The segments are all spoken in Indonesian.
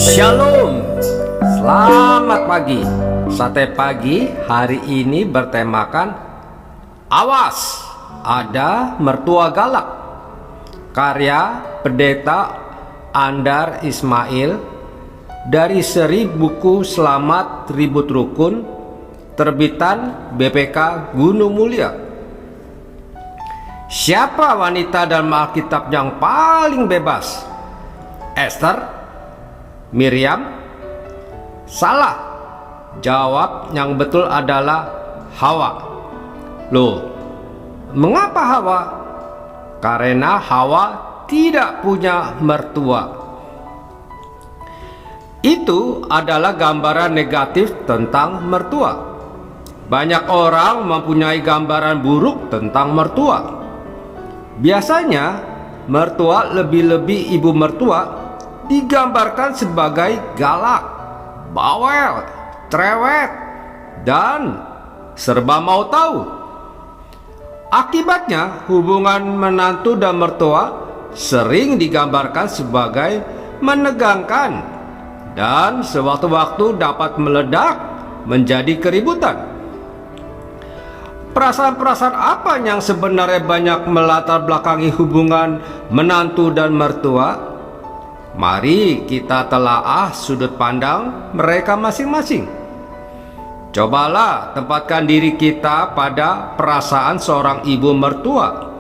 Shalom, selamat pagi. Sate pagi hari ini bertemakan Awas, ada mertua galak. Karya Pendeta Andar Ismail dari seri buku Selamat Ribut Rukun, terbitan BPK Gunung Mulia. Siapa wanita dalam Alkitab yang paling bebas? Esther? Miriam? Salah. Jawab yang betul adalah Hawa. Loh, mengapa Hawa? Karena Hawa tidak punya mertua. Itu adalah gambaran negatif tentang mertua. Banyak orang mempunyai gambaran buruk tentang mertua. Biasanya mertua, lebih-lebih ibu mertua, digambarkan sebagai galak, bawel, cerewet, dan serba mau tahu. Akibatnya, hubungan menantu dan mertua sering digambarkan sebagai menegangkan dan sewaktu-waktu dapat meledak menjadi keributan. Perasaan-perasaan apa yang sebenarnya banyak melatar belakangi hubungan menantu dan mertua? Mari kita telaah sudut pandang mereka masing-masing. Cobalah tempatkan diri kita pada perasaan seorang ibu mertua.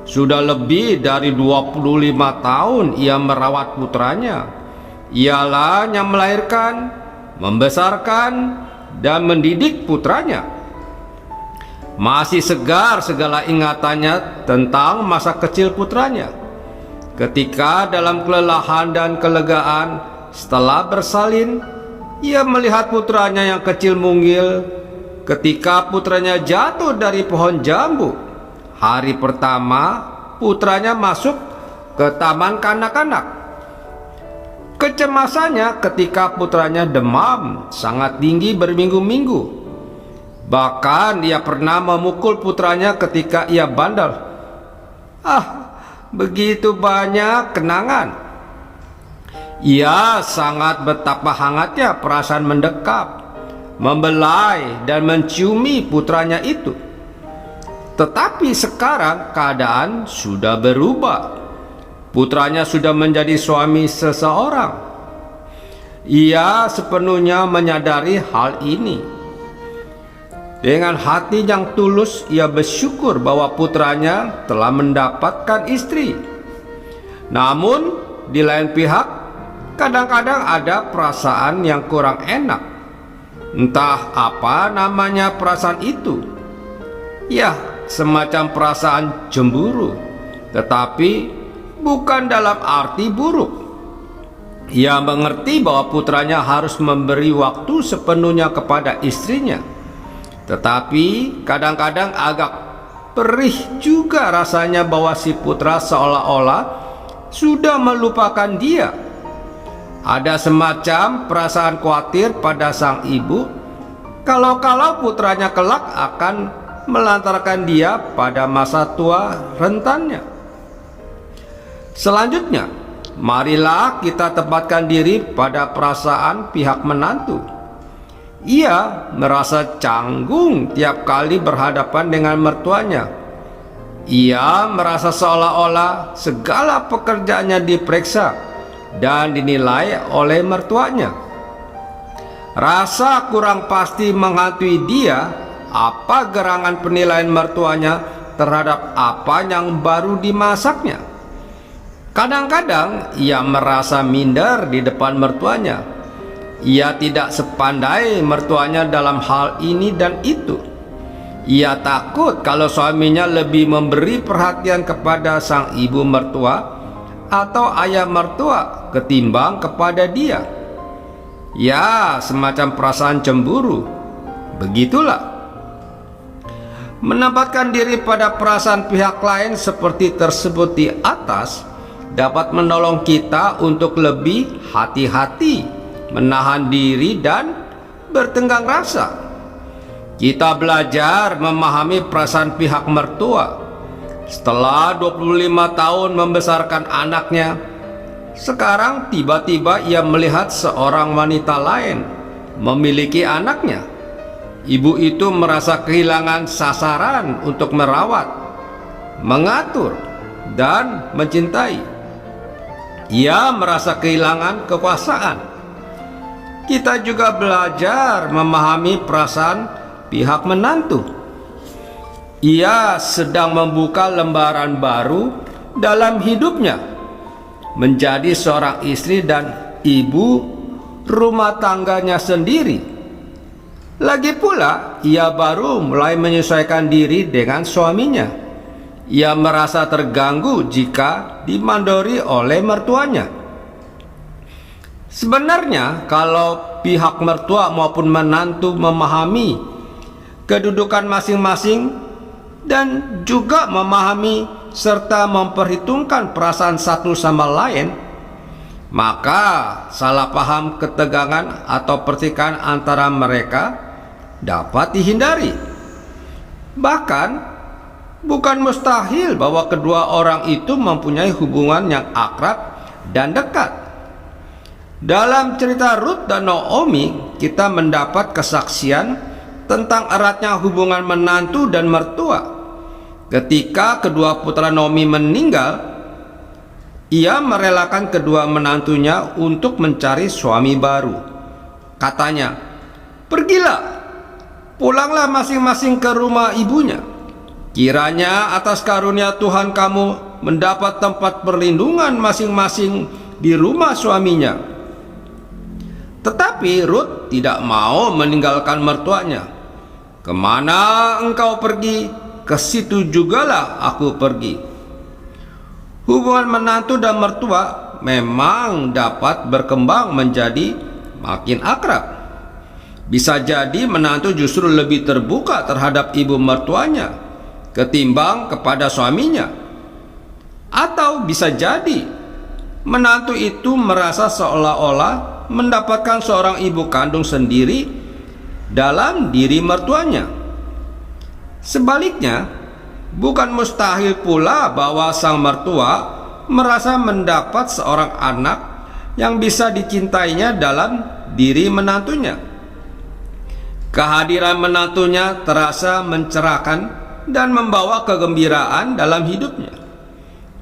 Sudah lebih dari 25 tahun ia merawat putranya. Ialah yang melahirkan, membesarkan, dan mendidik putranya. Masih segar segala ingatannya tentang masa kecil putranya. Ketika dalam kelelahan dan kelegaan setelah bersalin, ia melihat putranya yang kecil mungil ketika putranya jatuh dari pohon jambu. Hari pertama putranya masuk ke taman kanak-kanak. Kecemasannya ketika putranya demam sangat tinggi berminggu-minggu. Bahkan ia pernah memukul putranya ketika ia bandel. Begitu banyak kenangan. Ia sangat betapa hangatnya perasaan mendekap, membelai, dan menciumi putranya itu. Tetapi sekarang keadaan sudah berubah. Putranya sudah menjadi suami seseorang. Ia sepenuhnya menyadari hal ini. Dengan hati yang tulus, ia bersyukur bahwa putranya telah mendapatkan istri. Namun, di lain pihak, kadang-kadang ada perasaan yang kurang enak. Entah apa namanya perasaan itu. Ya, semacam perasaan cemburu, tetapi bukan dalam arti buruk. Ia mengerti bahwa putranya harus memberi waktu sepenuhnya kepada istrinya. Tetapi kadang-kadang agak perih juga rasanya bahwa si putra seolah-olah sudah melupakan dia. Ada semacam perasaan khawatir pada sang ibu kalau-kalau putranya kelak akan melantarkan dia pada masa tua rentannya. Selanjutnya, marilah kita tempatkan diri pada perasaan pihak menantu. Ia merasa canggung tiap kali berhadapan dengan mertuanya. Ia merasa seolah-olah segala pekerjaannya diperiksa dan dinilai oleh mertuanya. Rasa kurang pasti menghantui dia apa gerangan penilaian mertuanya terhadap apa yang baru dimasaknya. Kadang-kadang ia merasa minder di depan mertuanya. Ia tidak sepandai mertuanya dalam hal ini dan itu. Ia takut kalau suaminya lebih memberi perhatian kepada sang ibu mertua atau ayah mertua ketimbang kepada dia. Ya, semacam perasaan cemburu. Begitulah. Menempatkan diri pada perasaan pihak lain seperti tersebut di atas dapat menolong kita untuk lebih hati-hati menahan diri dan bertenggang rasa. Kita belajar memahami perasaan pihak mertua. Setelah 25 tahun membesarkan anaknya, Sekarang tiba-tiba ia melihat seorang wanita lain memiliki anaknya. Ibu itu merasa kehilangan sasaran untuk merawat, mengatur, dan mencintai. Ia merasa kehilangan kekuasaan. Kita juga belajar memahami perasaan pihak menantu. Ia sedang membuka lembaran baru dalam hidupnya, menjadi seorang istri dan ibu rumah tangganya sendiri. Lagi pula, ia baru mulai menyesuaikan diri dengan suaminya. Ia merasa terganggu jika dimandori oleh mertuanya. Sebenarnya, kalau pihak mertua maupun menantu memahami kedudukan masing-masing dan juga memahami serta memperhitungkan perasaan satu sama lain, maka salah paham, ketegangan atau pertikaian antara mereka dapat dihindari. Bahkan bukan mustahil bahwa kedua orang itu mempunyai hubungan yang akrab dan dekat. Dalam cerita Rut dan Naomi, kita mendapat kesaksian tentang eratnya hubungan menantu dan mertua. Ketika kedua putra Naomi meninggal, ia merelakan kedua menantunya untuk mencari suami baru. Katanya, "Pergilah, pulanglah masing-masing ke rumah ibunya. Kiranya atas karunia Tuhan kamu mendapat tempat perlindungan masing-masing di rumah suaminya." Tetapi Rut tidak mau meninggalkan mertuanya. "Kemana engkau pergi, ke situ jugalah aku pergi." Hubungan menantu dan mertua memang dapat berkembang menjadi makin akrab. Bisa jadi menantu justru lebih terbuka terhadap ibu mertuanya ketimbang kepada suaminya. Atau bisa jadi menantu itu merasa seolah-olah mendapatkan seorang ibu kandung sendiri dalam diri mertuanya. Sebaliknya, bukan mustahil pula bahwa sang mertua merasa mendapat seorang anak yang bisa dicintainya dalam diri menantunya. Kehadiran menantunya terasa mencerahkan dan membawa kegembiraan dalam hidupnya.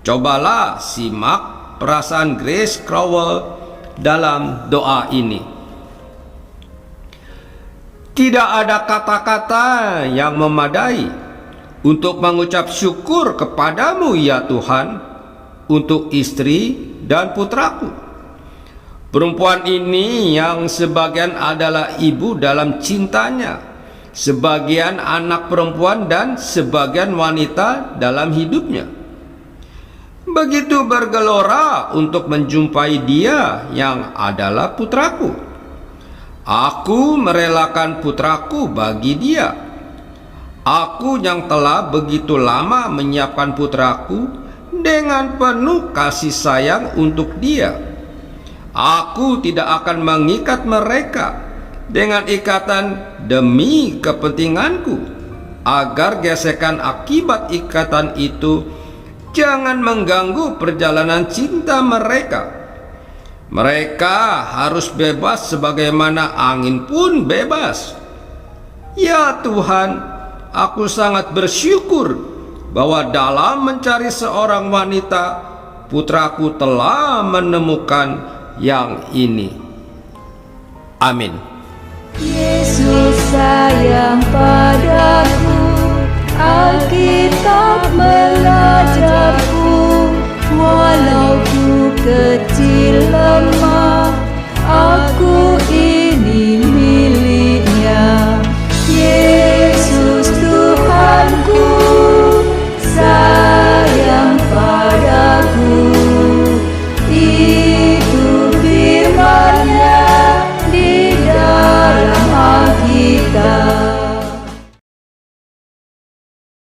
Cobalah simak perasaan Grace Crowell dalam doa ini. Tidak ada kata-kata yang memadai untuk mengucap syukur kepadamu ya Tuhan untuk istri dan putraku. Perempuan ini yang sebagian adalah ibu dalam cintanya, sebagian anak perempuan dan sebagian wanita dalam hidupnya. Begitu bergelora untuk menjumpai dia yang adalah putraku. Aku merelakan putraku bagi dia. Aku yang telah begitu lama menyiapkan putraku dengan penuh kasih sayang untuk dia. Aku tidak akan mengikat mereka dengan ikatan demi kepentinganku, agar gesekan akibat ikatan itu jangan mengganggu perjalanan cinta mereka. Mereka harus bebas sebagaimana angin pun bebas. Ya Tuhan, aku sangat bersyukur bahwa dalam mencari seorang wanita, putraku telah menemukan yang ini. Amin. Yesus sayang padaku, Alkitab mengajar